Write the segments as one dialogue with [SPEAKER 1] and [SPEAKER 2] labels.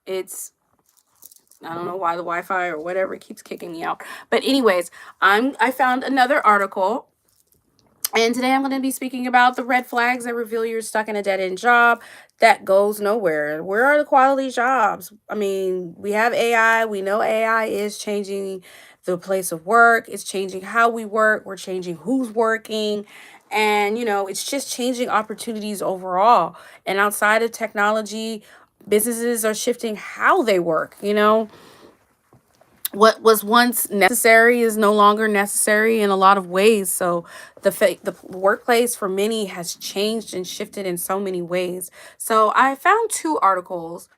[SPEAKER 1] It's, I don't know why the Wi-Fi or whatever keeps kicking me out. But anyways, I found another article, and today I'm going to be speaking about the red flags that reveal you're stuck in a dead-end job that goes nowhere. Where are the quality jobs? I mean, we have AI. We know AI is changing the place of work. It's changing how we work. We're changing who's working. And, it's just changing opportunities overall. And outside of technology, businesses are shifting how they work. What was once necessary is no longer necessary in a lot of ways. So the workplace for many has changed and shifted in so many ways. So I found two articles,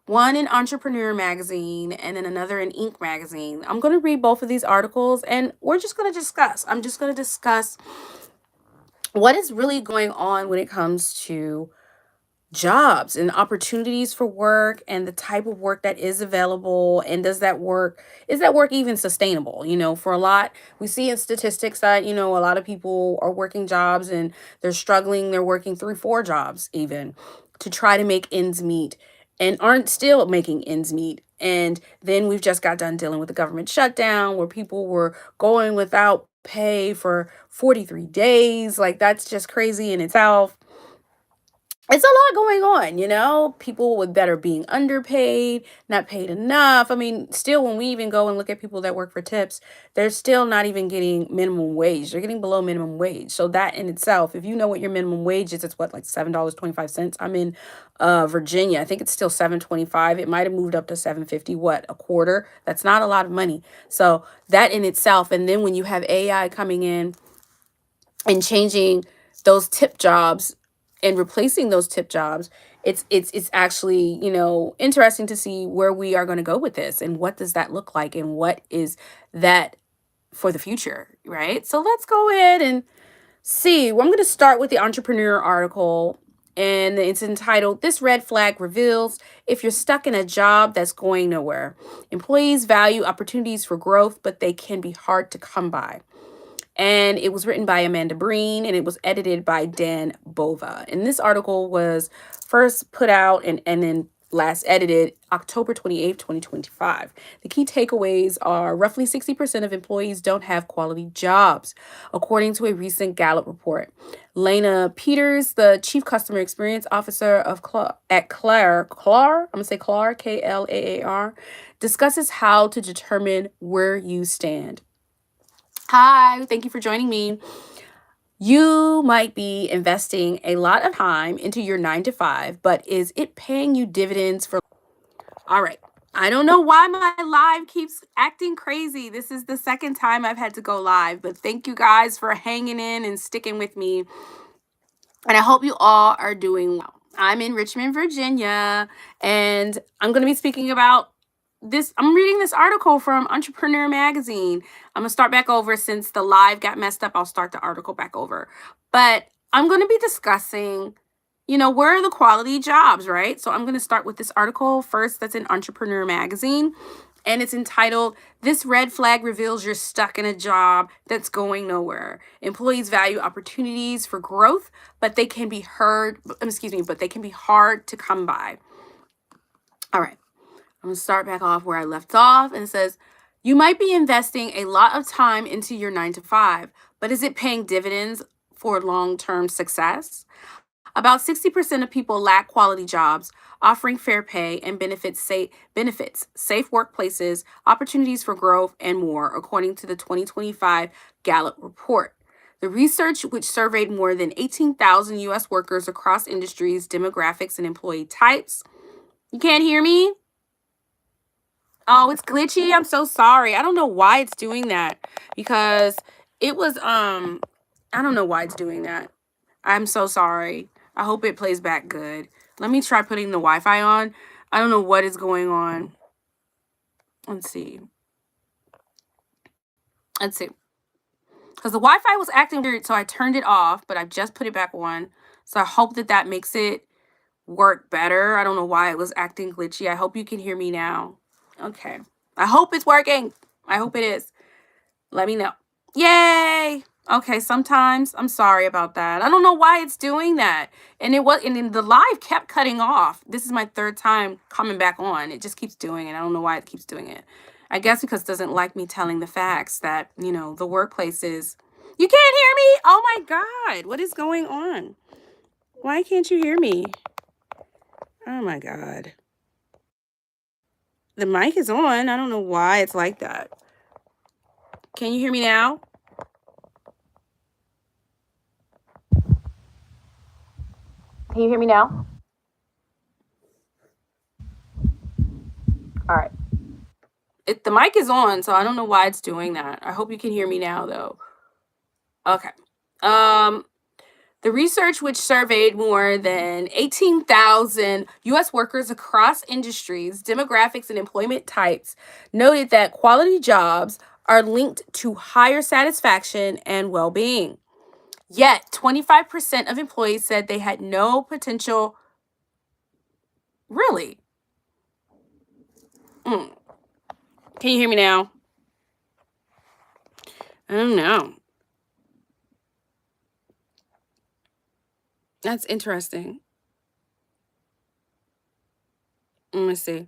[SPEAKER 1] one in Entrepreneur magazine and then another in Inc magazine. I'm going to read both of these articles and we're just going to discuss. I'm just going to discuss what is really going on when it comes to jobs and opportunities for work and the type of work that is available, and is that work even sustainable? For a lot, we see in statistics that a lot of people are working jobs and they're struggling. They're working 3 4 jobs even to try to make ends meet, and aren't still making ends meet. And then we've just got done dealing with the government shutdown where people were going without pay for 43 days. Like, that's just crazy in itself. It's a lot going on. People with that are being underpaid, not paid enough. I mean, still, when we even go and look at people that work for tips, they're still not even getting minimum wage. They're getting below minimum wage. So that in itself, if you know what your minimum wage is, it's what, like $7.25. I'm in Virginia. I think it's still 7.25. It might have moved up to 7.50. What, a quarter? That's not a lot of money. So that in itself, and then when you have AI coming in and changing those tip jobs and replacing those tip jobs, it's actually interesting to see where we are going to go with this, and what does that look like, and what is that for the future, right? So let's go ahead and see. Well, I'm going to start with the Entrepreneur article, and it's entitled, "This Red Flag Reveals If You're Stuck in a Job That's Going Nowhere. Employees value opportunities for growth, but they can be hard to come by." And it was written by Amanda Breen, and it was edited by Dan Bova. And this article was first put out and then last edited October 28th, 2025. The key takeaways are roughly 60% of employees don't have quality jobs, according to a recent Gallup report. Lena Peters, the Chief Customer Experience Officer at Claar, I'm going to say Claar, Klaar, discusses how to determine where you stand. Hi, thank you for joining me. You might be investing a lot of time into your 9 to 5, but is it paying you dividends for? All right. I don't know why my live keeps acting crazy. This is the second time I've had to go live, but thank you guys for hanging in and sticking with me. And I hope you all are doing well. I'm in Richmond, Virginia, and I'm going to be speaking about this. I'm reading this article from Entrepreneur magazine. I'm going to start back over since the live got messed up. I'll start the article back over. But I'm going to be discussing, where are the quality jobs, right? So I'm going to start with this article first that's in Entrepreneur magazine. And it's entitled, "This Red Flag Reveals You're Stuck in a Job That's Going Nowhere. Employees value opportunities for growth, but they can be hard to come by." All right. I'm going to start back off where I left off. And it says, "You might be investing a lot of time into your 9 to 5, but is it paying dividends for long-term success?" About 60% of people lack quality jobs, offering fair pay and safe workplaces, opportunities for growth, and more, according to the 2025 Gallup report. The research, which surveyed more than 18,000 U.S. workers across industries, demographics, and employee types. You can't hear me? Oh, it's glitchy. I'm so sorry. I don't know why it's doing that, because it was I don't know why it's doing that. I'm so sorry. I hope it plays back good. Let me try putting the Wi-Fi on. I don't know what is going on. Let's see. Because the Wi-Fi was acting weird, so I turned it off, but I just put it back on. So I hope that makes it work better. I don't know why it was acting glitchy. I hope you can hear me now. Okay. I hope it's working. I hope it is. Let me know. Yay! Okay, sometimes I'm sorry about that. I don't know why it's doing that. And then the live kept cutting off. This is my third time coming back on. It just keeps doing it. I don't know why it keeps doing it. I guess because it doesn't like me telling the facts that, the workplace is. You can't hear me? Oh my God. What is going on? Why can't you hear me? Oh my God. The mic is on. I don't know why it's like that. Can you hear me now? Can you hear me now? All right. The mic is on, so I don't know why it's doing that. I hope you can hear me now, though. Okay. Um, the research, which surveyed more than 18,000 U.S. workers across industries, demographics, and employment types, noted that quality jobs are linked to higher satisfaction and well being. Yet, 25% of employees said they had no potential. Really? Mm. Can you hear me now? I don't know. That's interesting. Let me see.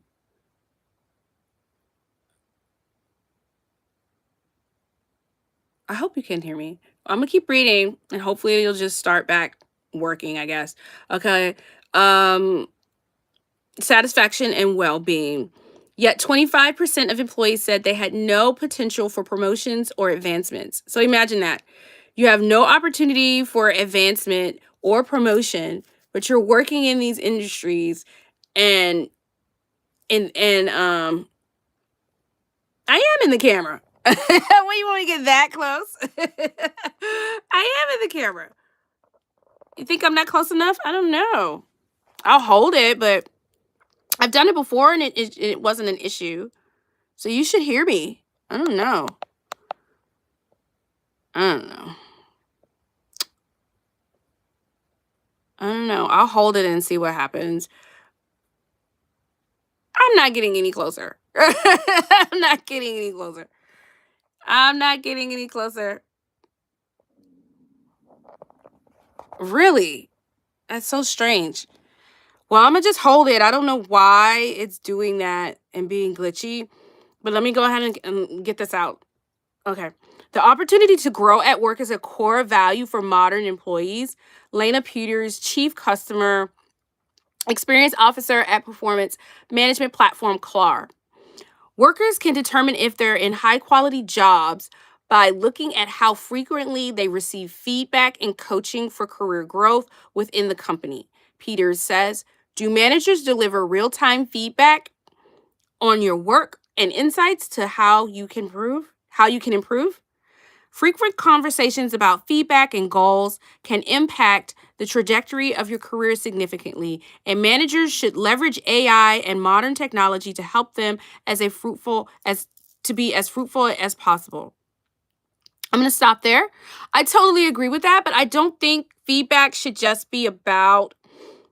[SPEAKER 1] I hope you can hear me. I'm gonna keep reading and hopefully you'll just start back working, I guess. Okay. Um, Satisfaction and well-being. Yet 25% of employees said they had no potential for promotions or advancements. So imagine that. You have no opportunity for advancement or promotion, but you're working in these industries and and I am in the camera. Why you want to get that close? I am in the camera. You think I'm not close enough? I don't know. I'll hold it, but I've done it before and it wasn't an issue. So you should hear me. I don't know. I don't know. I don't know. I'll hold it and see what happens. I'm not getting any closer. I'm not getting any closer. I'm not getting any closer. Really? That's so strange. Well, I'm gonna just hold it. I don't know why it's doing that and being glitchy, but let me go ahead and get this out. Okay. The opportunity to grow at work is a core value for modern employees. Lena Peters, Chief Customer Experience Officer at performance management platform CLAR. Workers can determine if they're in high quality jobs by looking at how frequently they receive feedback and coaching for career growth within the company. Peters says, do managers deliver real time feedback on your work and insights to how you can improve? Frequent conversations about feedback and goals can impact the trajectory of your career significantly, and managers should leverage AI and modern technology to help them as a fruitful as to be as fruitful as possible. I'm going to stop there. I totally agree with that, but I don't think feedback should just be about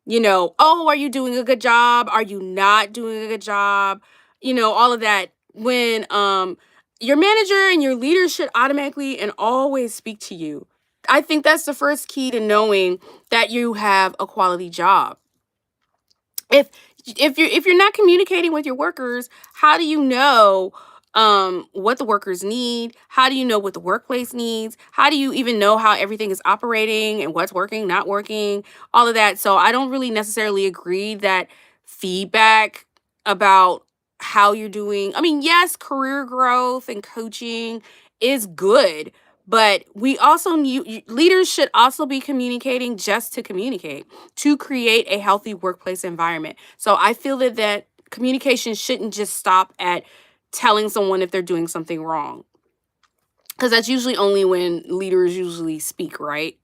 [SPEAKER 1] oh, are you doing a good job? Are you not doing a good job? All of that. When your manager and your leader should automatically and always speak to you. I think that's the first key to knowing that you have a quality job. If if you're not communicating with your workers, how do you know what the workers need? How do you know what the workplace needs? How do you even know how everything is operating and what's working, not working, all of that? So I don't really necessarily agree that feedback about how you're doing. I mean, yes, career growth and coaching is good, but we also need leaders should also be communicating just to communicate to create a healthy workplace environment. So I feel that communication shouldn't just stop at telling someone if they're doing something wrong. Because that's usually only when leaders usually speak, right?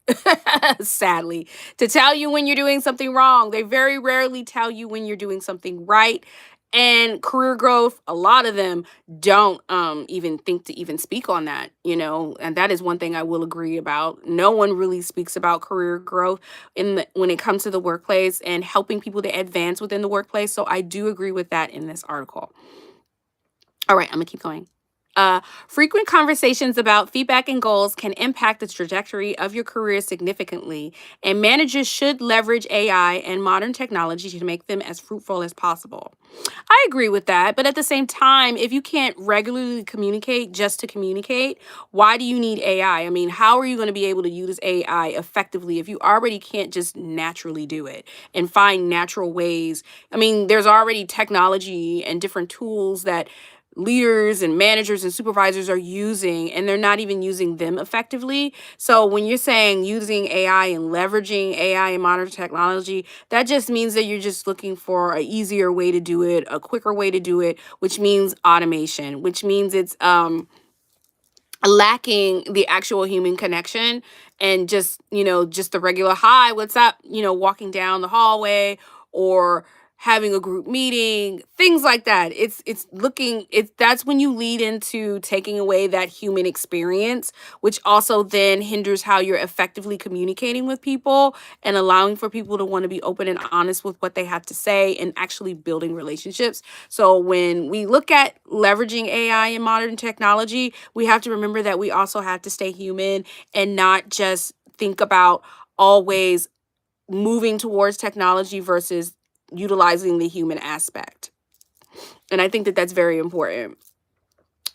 [SPEAKER 1] Sadly, to tell you when you're doing something wrong. They very rarely tell you when you're doing something right. And career growth, a lot of them don't even think to even speak on that. And that is one thing I will agree about. No one really speaks about career growth when it comes to the workplace and helping people to advance within the workplace. So I do agree with that in this article. All right, I'm gonna keep going. Frequent conversations about feedback and goals can impact the trajectory of your career significantly, and managers should leverage AI and modern technology to make them as fruitful as possible. I agree with that, but at the same time, if you can't regularly communicate just to communicate, why do you need AI? I mean, how are you going to be able to use AI effectively if you already can't just naturally do it and find natural ways? I mean, there's already technology and different tools that leaders and managers and supervisors are using, and they're not even using them effectively. So when you're saying using AI and leveraging AI and modern technology, that just means that you're just looking for an easier way to do it, a quicker way to do it, which means automation, which means it's lacking the actual human connection, and just, just the regular hi, what's up, walking down the hallway, or having a group meeting, things like that. It's that's when you lead into taking away that human experience, which also then hinders how you're effectively communicating with people and allowing for people to want to be open and honest with what they have to say and actually building relationships. So when we look at leveraging AI and modern technology, we have to remember that we also have to stay human and not just think about always moving towards technology versus utilizing the human aspect. And I think that that's very important.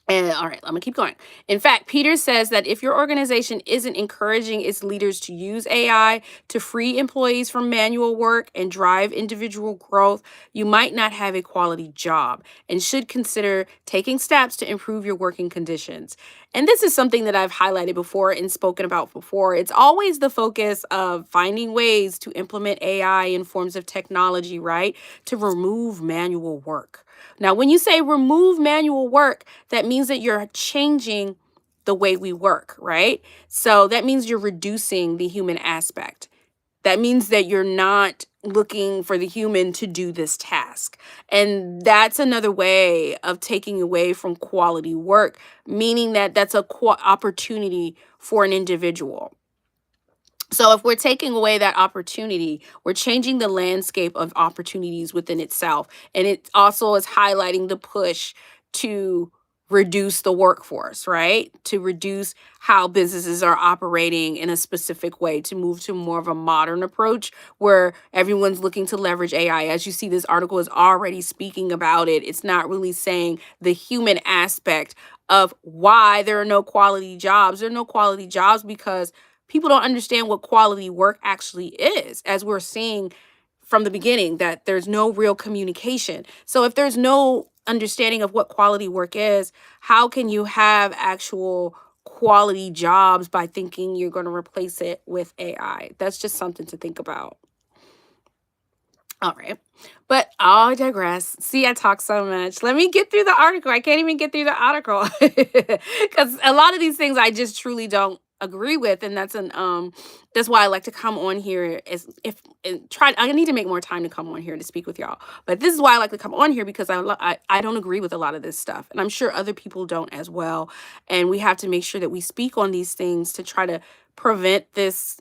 [SPEAKER 1] And all right, I'm gonna keep going. In fact, Peter says that if your organization isn't encouraging its leaders to use AI to free employees from manual work and drive individual growth, you might not have a quality job and should consider taking steps to improve your working conditions. And this is something that I've highlighted before and spoken about before. It's always the focus of finding ways to implement AI in forms of technology, right? To remove manual work. Now, when you say remove manual work, that means that you're changing the way we work, right? So that means you're reducing the human aspect. That means that you're not looking for the human to do this task. And that's another way of taking away from quality work, meaning that that's a opportunity for an individual. So if we're taking away that opportunity, we're changing the landscape of opportunities within itself. And it also is highlighting the push to reduce the workforce, right? To reduce how businesses are operating in a specific way, to move to more of a modern approach where everyone's looking to leverage AI. As you see, this article is already speaking about it. It's not really saying the human aspect of why there are no quality jobs. There are no quality jobs because people don't understand what quality work actually is, as we're seeing from the beginning, that there's no real communication. So if there's no understanding of what quality work is, how can you have actual quality jobs by thinking you're going to replace it with AI? That's just something to think about. All right. But I digress. See, I talk so much. Let me get through the article. I can't even get through the article because a lot of these things I just truly don't agree with, and that's why I like to come on here as if and try. I need to make more time to come on here to speak with y'all. But this is why I like to come on here, because I don't agree with a lot of this stuff, and I'm sure other people don't as well. And we have to make sure that we speak on these things to try to prevent this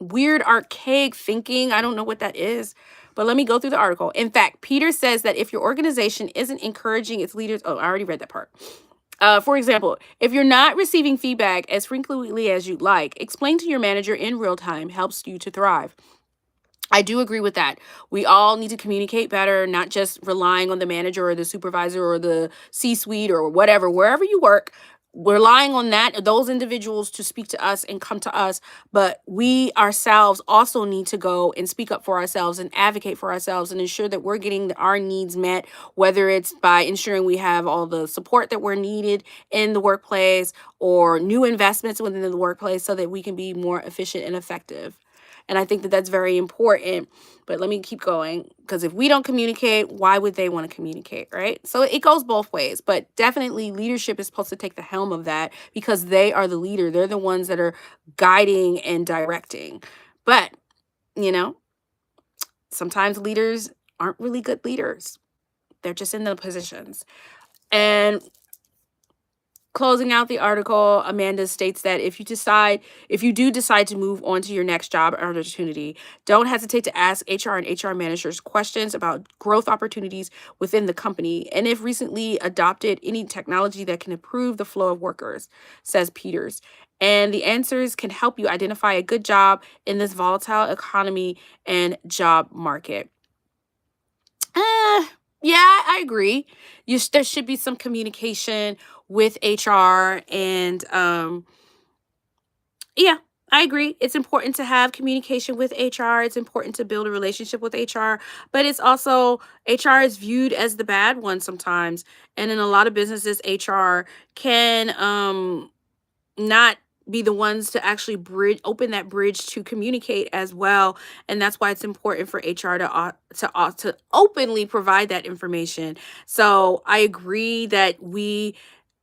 [SPEAKER 1] weird archaic thinking. I don't know what that is, but let me go through the article. In fact, Peter says that if your organization isn't encouraging its leaders, oh, I already read that part. For example, if you're not receiving feedback as frequently as you'd like, explain to your manager in real time helps you to thrive. I do agree with that. We all need to communicate better, not just relying on the manager or the supervisor or the C-suite or whatever, wherever you work, relying on those individuals to speak to us and come to us. But we ourselves also need to go and speak up for ourselves and advocate for ourselves and ensure that we're getting our needs met, whether it's by ensuring we have all the support that we're needed in the workplace or new investments within the workplace so that we can be more efficient and effective. And I think that that's very important. But let me keep going, because if we don't communicate, why would they want to communicate, right? So it goes both ways. But definitely leadership is supposed to take the helm of that because they are the leader. They're the ones that are guiding and directing. But, you know, sometimes leaders aren't really good leaders. They're just in the positions. And Closing out the article, Amanda states that if you do decide to move on to your next job opportunity, don't hesitate to ask HR and HR managers questions about growth opportunities within the company and if recently adopted any technology that can improve the flow of workers, says Peters. And the answers can help you identify a good job in this volatile economy and job market. Yeah, I agree. There should be some communication with HR and yeah, I agree. It's important to have communication with HR. It's important to build a relationship with HR, but it's also HR is viewed as the bad one sometimes. And in a lot of businesses, HR can not be the ones to actually open that bridge to communicate as well, and that's why it's important for HR to openly provide that information. So I agree that we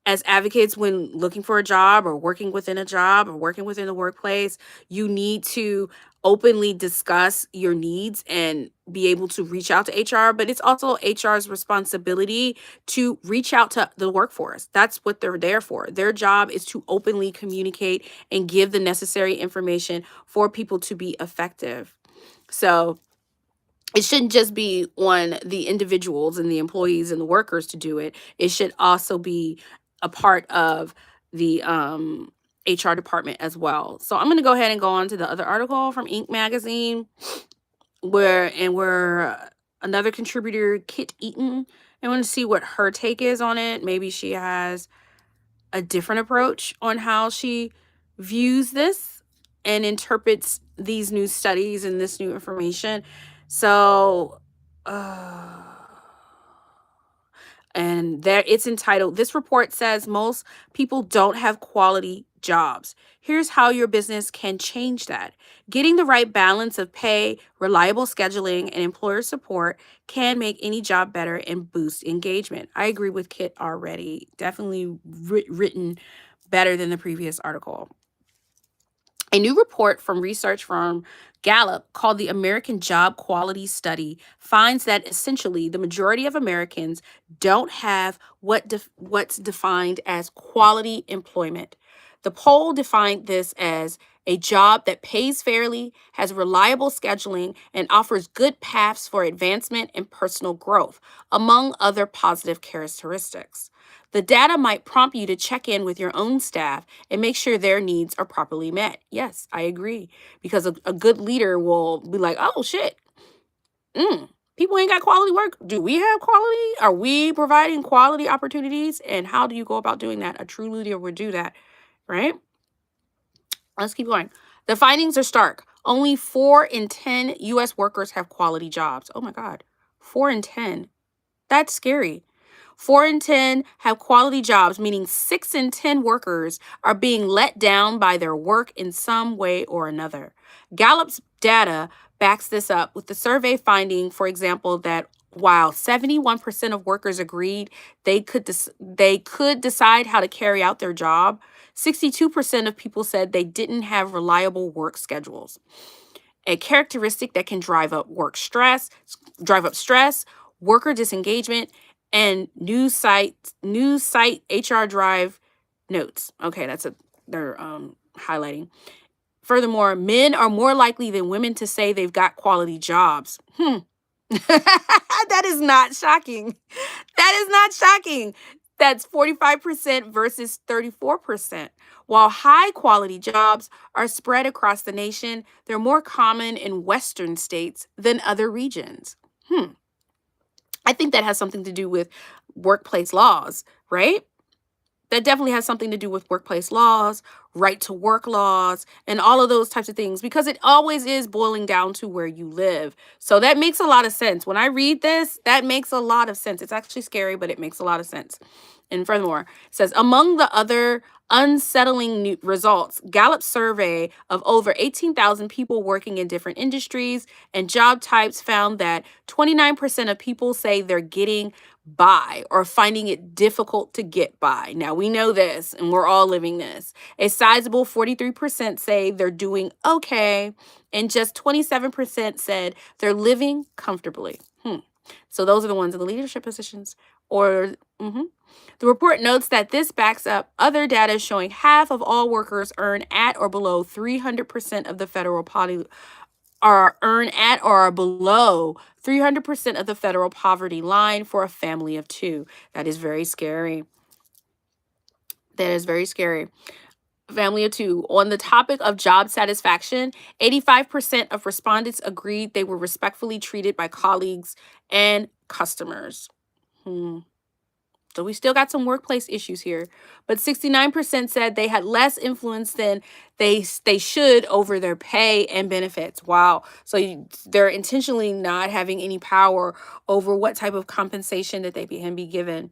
[SPEAKER 1] as advocates, when looking for a job or working within a job or working within the workplace, you need to openly discuss your needs and be able to reach out to HR. But it's also HR's responsibility to reach out to the workforce. That's what they're there for. Their job is to openly communicate and give the necessary information for people to be effective. So it shouldn't just be on the individuals and the employees and the workers to do it. It should also be a part of the HR department as well. So I'm going to go ahead and go on to the other article from Inc. magazine where another contributor, Kit Eaton, I want to see what her take is on it. Maybe she has a different approach on how she views this and interprets these new studies and this new information. So, and there it's entitled, "This report says most people don't have quality jobs. Here's how your business can change that. Getting the right balance of pay, reliable scheduling, and employer support can make any job better and boost engagement." I agree with Kit already. Definitely written better than the previous article. A new report from research firm Gallup called the American Job Quality Study finds that essentially the majority of Americans don't have what's defined as quality employment. The poll defined this as a job that pays fairly, has reliable scheduling, and offers good paths for advancement and personal growth, among other positive characteristics. The data might prompt you to check in with your own staff and make sure their needs are properly met. Yes, I agree. Because a good leader will be like, oh, shit, people ain't got quality work. Do we have quality? Are we providing quality opportunities? And how do you go about doing that? A true leader would do that, right? Let's keep going. The findings are stark. Only 4 in 10 U.S. workers have quality jobs. Oh, my God. 4 in 10. That's scary. 4 in 10 have quality jobs, meaning 6 in 10 workers are being let down by their work in some way or another. Gallup's data backs this up with the survey finding, for example, that while 71% of workers agreed they could decide how to carry out their job, 62% of people said they didn't have reliable work schedules. A characteristic that can drive up stress, worker disengagement, and news site HR drive notes. Okay, they're highlighting. Furthermore, men are more likely than women to say they've got quality jobs. That is not shocking. That is not shocking. That's 45% versus 34%. While high quality jobs are spread across the nation, they're more common in Western states than other regions. I think that has something to do with workplace laws, right? That definitely has something to do with workplace laws, right to work laws, and all of those types of things, because it always is boiling down to where you live. So that makes a lot of sense. When I read this, that makes a lot of sense. It's actually scary, but it makes a lot of sense. And furthermore, it says, among the other unsettling results, Gallup's survey of over 18,000 people working in different industries and job types found that 29% of people say they're getting by or finding it difficult to get by. Now, we know this, and we're all living this. A sizable 43% say they're doing okay, and just 27% said they're living comfortably. So those are the ones in the leadership positions. Or The report notes that this backs up other data showing half of all workers earn at or below 300% of the federal poverty earn at or are below 300% of the federal poverty line for a family of two. That is very scary. That is very scary. Family of two. On the topic of job satisfaction, 85% of respondents agreed they were respectfully treated by colleagues and customers. So we still got some workplace issues here. But 69% said they had less influence than they should over their pay and benefits. Wow. So they're intentionally not having any power over what type of compensation that they can be given.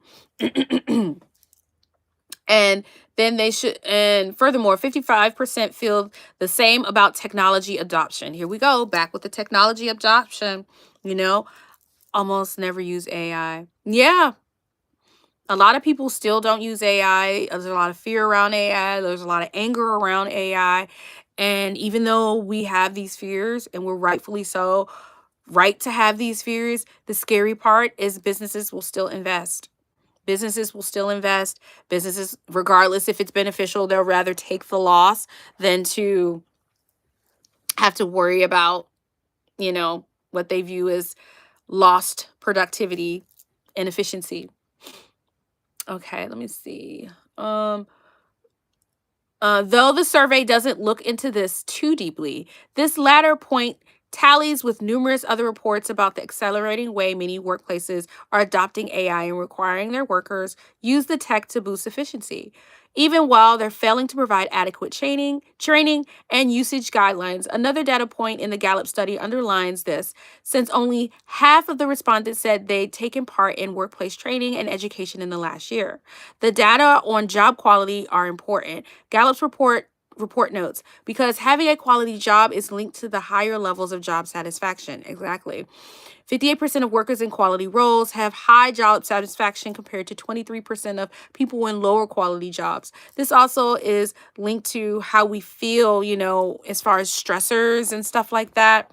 [SPEAKER 1] And then and furthermore, 55% feel the same about technology adoption. Here we go, back with the technology adoption. Almost never use AI. Yeah. A lot of people still don't use AI. There's a lot of fear around AI. There's a lot of anger around AI. And even though we have these fears, and we're rightfully so right to have these fears, the scary part is businesses will still invest. Businesses will still invest. Businesses, regardless if it's beneficial, they'll rather take the loss than to have to worry about, what they view as lost productivity and efficiency. Okay, let me see. Though the survey doesn't look into this too deeply, this latter point tallies with numerous other reports about the accelerating way many workplaces are adopting AI and requiring their workers use the tech to boost efficiency. Even while they're failing to provide adequate training, and usage guidelines, another data point in the Gallup study underlines this, since only half of the respondents said they'd taken part in workplace training and education in the last year. The data on job quality are important. Gallup's report notes, because having a quality job is linked to the higher levels of job satisfaction. Exactly. 58% of workers in quality roles have high job satisfaction compared to 23% of people in lower quality jobs. This also is linked to how we feel, as far as stressors and stuff like that,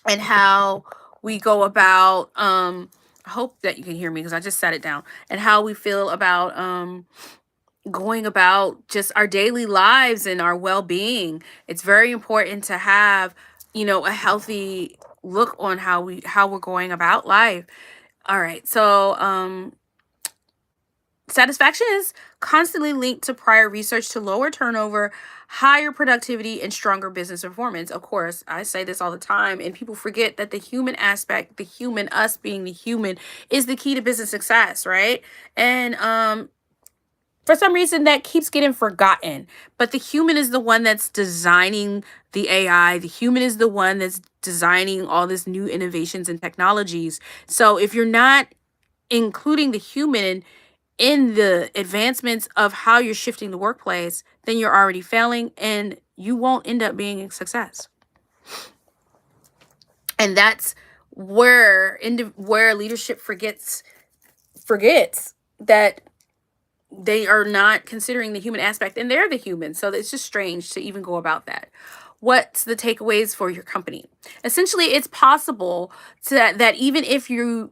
[SPEAKER 1] and how we go about, I hope that you can hear me because I just sat it down, and how we feel about, going about just our daily lives and our well-being. It's very important to have, a healthy look on how we're going about life. All right. So, satisfaction is constantly linked to prior research to lower turnover, higher productivity, and stronger business performance. Of course, I say this all the time, and people forget that the human aspect, the human, us being the human, is the key to business success, right? And for some reason that keeps getting forgotten, but the human is the one that's designing the AI. The human is the one that's designing all this new innovations and technologies. So if you're not including the human in the advancements of how you're shifting the workplace, then you're already failing and you won't end up being a success. And that's where leadership forgets that they are not considering the human aspect, and they're the human. So it's just strange to even go about that. What's the takeaways for your company? Essentially, it's possible that even if you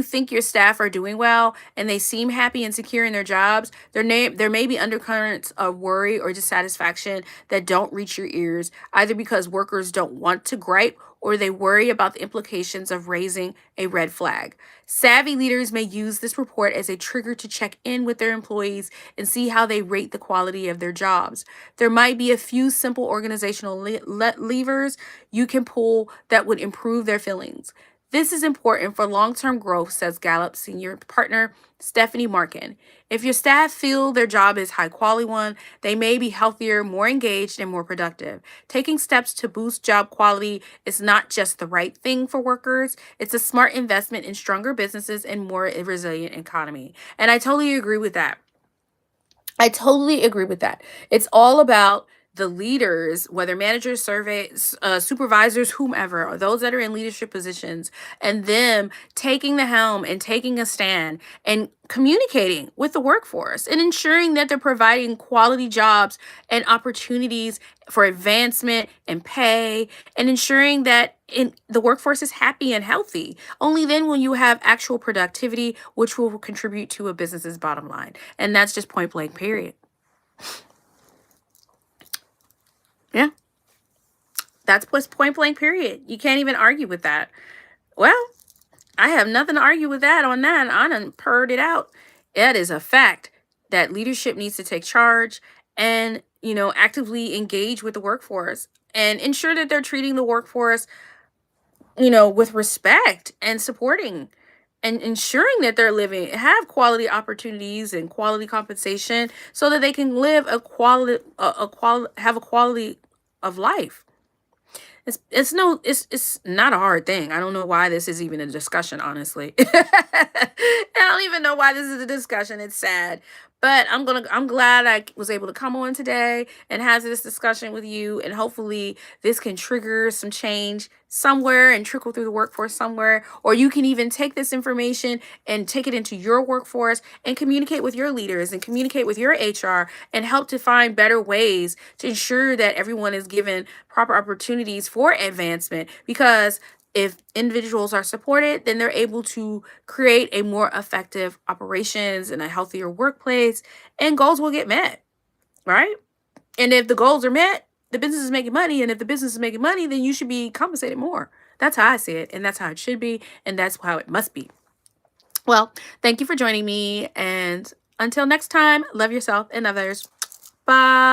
[SPEAKER 1] think your staff are doing well and they seem happy and secure in their jobs, there may be undercurrents of worry or dissatisfaction that don't reach your ears, either because workers don't want to gripe or they worry about the implications of raising a red flag. Savvy leaders may use this report as a trigger to check in with their employees and see how they rate the quality of their jobs. There might be a few simple organizational levers you can pull that would improve their feelings. This is important for long-term growth, says Gallup senior partner Stephanie Markin. If your staff feel their job is a high quality one, they may be healthier, more engaged, and more productive. Taking steps to boost job quality is not just the right thing for workers, it's a smart investment in stronger businesses and more resilient economy. And I totally agree with that. It's all about the leaders, whether managers, surveys, supervisors, whomever, or those that are in leadership positions, and them taking the helm and taking a stand and communicating with the workforce and ensuring that they're providing quality jobs and opportunities for advancement and pay, and ensuring that the workforce is happy and healthy. Only then will you have actual productivity, which will contribute to a business's bottom line. And that's just point blank, period. Yeah, that's point blank, period. You can't even argue with that. Well, I have nothing to argue with that on that. I done purred it out. That is a fact that leadership needs to take charge and, actively engage with the workforce and ensure that they're treating the workforce, with respect and supporting and ensuring that they're have quality opportunities and quality compensation so that they can live have a quality of life. It's not a hard thing. I don't know why this is even a discussion, honestly. I don't even know why this is a discussion. It's sad. But I'm glad I was able to come on today and have this discussion with you, and hopefully this can trigger some change somewhere and trickle through the workforce somewhere. Or you can even take this information and take it into your workforce and communicate with your leaders and communicate with your HR and help to find better ways to ensure that everyone is given proper opportunities for advancement. Because if individuals are supported, then they're able to create a more effective operations and a healthier workplace, and goals will get met, right? And if the goals are met, the business is making money. And if the business is making money, then you should be compensated more. That's how I see it. And that's how it should be. And that's how it must be. Well, thank you for joining me. And until next time, love yourself and others. Bye.